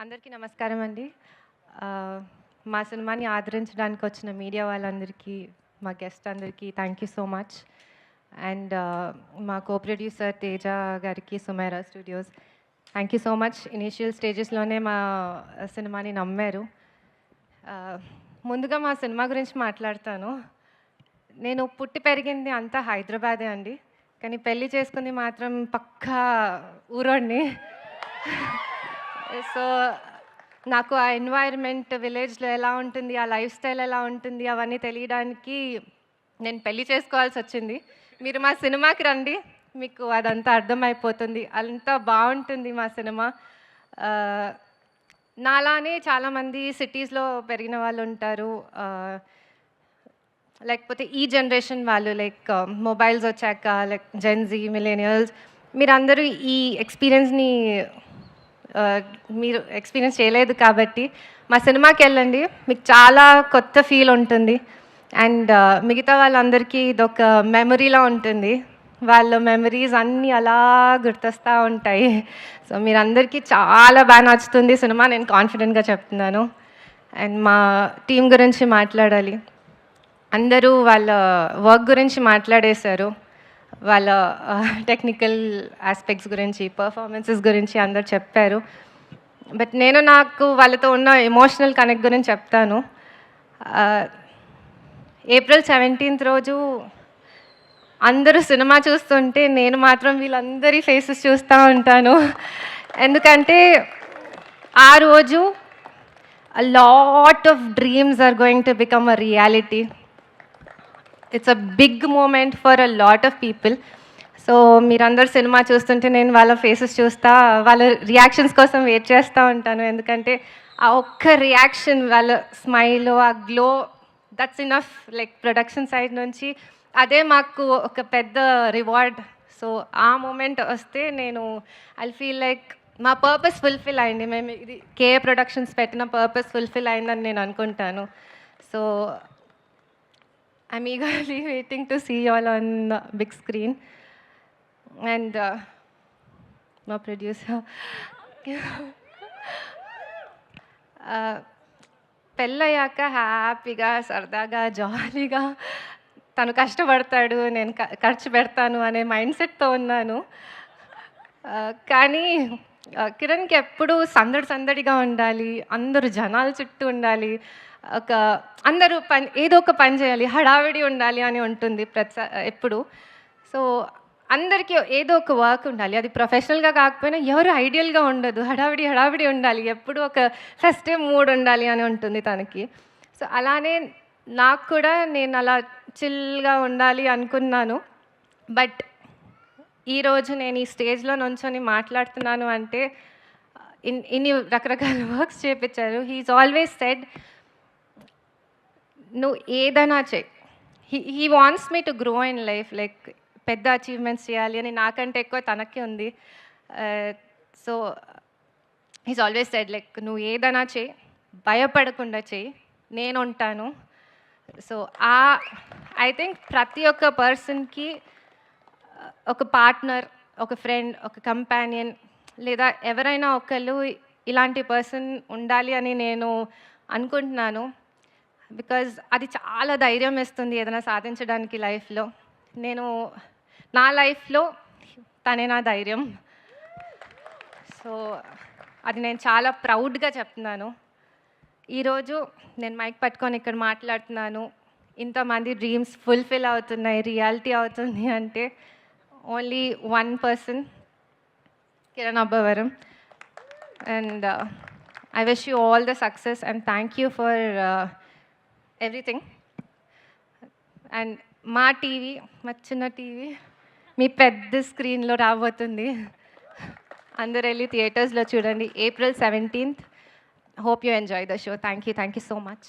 అందరికీ నమస్కారం అండి. మా సినిమాని ఆదరించడానికి వచ్చిన మీడియా వాళ్ళందరికీ, మా గెస్ట్ అందరికీ thank you so much. And మా కో ప్రొడ్యూసర్ తేజ గారికి, Sumaira studios thank you so much. Initial స్టేజెస్లోనే మా సినిమాని నమ్మారు. ముందుగా మా సినిమా గురించి మాట్లాడతాను. నేను పుట్టి పెరిగింది అంతా హైదరాబాదే అండి, కానీ పెళ్ళి చేసుకుంది మాత్రం పక్కా ఊరోడిని. సో నాకు ఆ ఎన్వైర్న్మెంట్ విలేజ్లో ఎలా ఉంటుంది, ఆ లైఫ్ స్టైల్ ఎలా ఉంటుంది అవన్నీ తెలియడానికి నేను పెళ్ళి చేసుకోవాల్సి వచ్చింది. మీరు మా సినిమాకి రండి, మీకు అదంతా అర్థమైపోతుంది. అంతా బాగుంటుంది మా సినిమా. నాలానే చాలామంది సిటీస్లో పెరిగిన వాళ్ళు ఉంటారు, లేకపోతే ఈ జనరేషన్ వాళ్ళు, లైక్ మొబైల్స్ వచ్చాక, లైక్ జెన్జీ, మిలేనియల్స్, మీరందరూ ఈ ఎక్స్పీరియన్స్ని మీరు ఎక్స్పీరియన్స్ చేయలేదు కాబట్టి మా సినిమాకి వెళ్ళండి, మీకు చాలా కొత్త ఫీల్ ఉంటుంది. అండ్ మిగతా వాళ్ళందరికీ ఇదొక మెమరీలా ఉంటుంది. వాళ్ళ మెమరీస్ అన్నీ అలా గుర్తొస్తూ ఉంటాయి. సో మీరందరికీ చాలా బాగా నచ్చుతుంది సినిమా, నేను కాన్ఫిడెంట్గా చెప్తున్నాను. అండ్ మా టీం గురించి మాట్లాడాలి. అందరూ వాళ్ళ వర్క్ గురించి మాట్లాడేశారు, వాళ్ళ టెక్నికల్ ఆస్పెక్ట్స్ గురించి, పర్ఫార్మెన్సెస్ గురించి అందరు చెప్పారు. బట్ నేను నాకు వాళ్ళతో ఉన్న ఎమోషనల్ కనెక్ట్ గురించి చెప్తాను. ఏప్రిల్ 17th రోజు అందరూ సినిమా చూస్తుంటే నేను మాత్రం వీళ్ళందరి ఫేసెస్ చూస్తూ ఉంటాను. ఎందుకంటే ఆ రోజు a lot of dreams are going to become a reality. It's a big moment for a lot of people. So మీరందరూ సినిమా చూస్తుంటే నేను వాళ్ళ ఫేసెస్ చూస్తా, వాళ్ళ రియాక్షన్స్ కోసం వెయిట్ చేస్తూ ఉంటాను. ఎందుకంటే ఆ ఒక్క రియాక్షన్, వాళ్ళ స్మైల్, ఆ glow, that's enough. Like production side నుంచి అదే మాకు ఒక పెద్ద రివార్డ్. సో ఆ మూమెంట్ వస్తే నేను ఐ ఫీల్ లైక్ మా పర్పస్ ఫుల్ఫిల్ అయింది. మేము ఇది కేఏ ప్రొడక్షన్స్ పెట్టిన పర్పస్ ఫుల్ఫిల్ అయిందని నేను అనుకుంటాను. So I'm eagerly waiting to see you all on the big screen. And my producer. పెళ్ళయ్యాక హ్యాపీగా, సరదాగా, జాలీగా తను కష్టపడతాడు, నేను ఖర్చు పెడతాను అనే మైండ్ సెట్తో ఉన్నాను. కానీ కిరణ్కి ఎప్పుడు సందడిగా ఉండాలి, అందరూ జనాల చుట్టూ ఉండాలి, అందరూ ఏదో ఒక పని చేయాలి, హడావిడి ఉండాలి అని ఉంటుంది ఎప్పుడు. సో అందరికీ ఏదో ఒక వర్క్ ఉండాలి, అది ప్రొఫెషనల్గా కాకపోయినా ఎవరు ఐడియల్గా ఉండదు, హడావిడి ఉండాలి, ఎప్పుడు ఒక ఫెస్టివ్ మూడ్ ఉండాలి అని ఉంటుంది తనకి. సో అలానే నాకు కూడా నేను అలా చిల్గా ఉండాలి అనుకున్నాను. బట్ ఈరోజు నేను ఈ స్టేజ్లో నుంచొని మాట్లాడుతున్నాను అంటే ఇన్ని రకరకాల వర్క్స్ చేయించారు. హీఈస్ ఆల్వేస్ సెడ్, నువ్వు ఏదైనా చెయ్యి. He wants me to grow in life, like పెద్ద అచీవ్మెంట్స్ చేయాలి అని నాకంటే ఎక్కువ తనకే ఉంది. So he's always said, like నువ్వు ఏదైనా చెయ్యి, భయపడకుండా చెయ్యి, నేను ఉంటాను. సో ఐ థింక్ ప్రతి ఒక్క పర్సన్కి ఒక పార్ట్నర్, ఒక ఫ్రెండ్, ఒక కంపానియన్, లేదా ఎవరైనా ఒకళ్ళు ఇలాంటి పర్సన్ ఉండాలి అని నేను అనుకుంటున్నాను. బికాజ్ అది చాలా ధైర్యం ఇస్తుంది ఏదైనా సాధించడానికి లైఫ్లో. నా లైఫ్లో తనే నా ధైర్యం. సో అది నేను చాలా ప్రౌడ్గా చెప్తున్నాను. ఈరోజు నేను మైక్ పట్టుకొని ఇక్కడ మాట్లాడుతున్నాను, ఇంతమంది డ్రీమ్స్ ఫుల్ఫిల్ అవుతున్నాయి, రియాలిటీ అవుతుంది అంటే only one person, Kiran Abbavaram. And I wish you all the success and thank you for everything. And మా టీవీ, మా చిన్న టీవీ మీ పెద్ద స్క్రీన్లో రాబోతుంది. అందరు వెళ్ళి థియేటర్స్లో చూడండి. April 17th. Hope you enjoy the show. Thank you so much.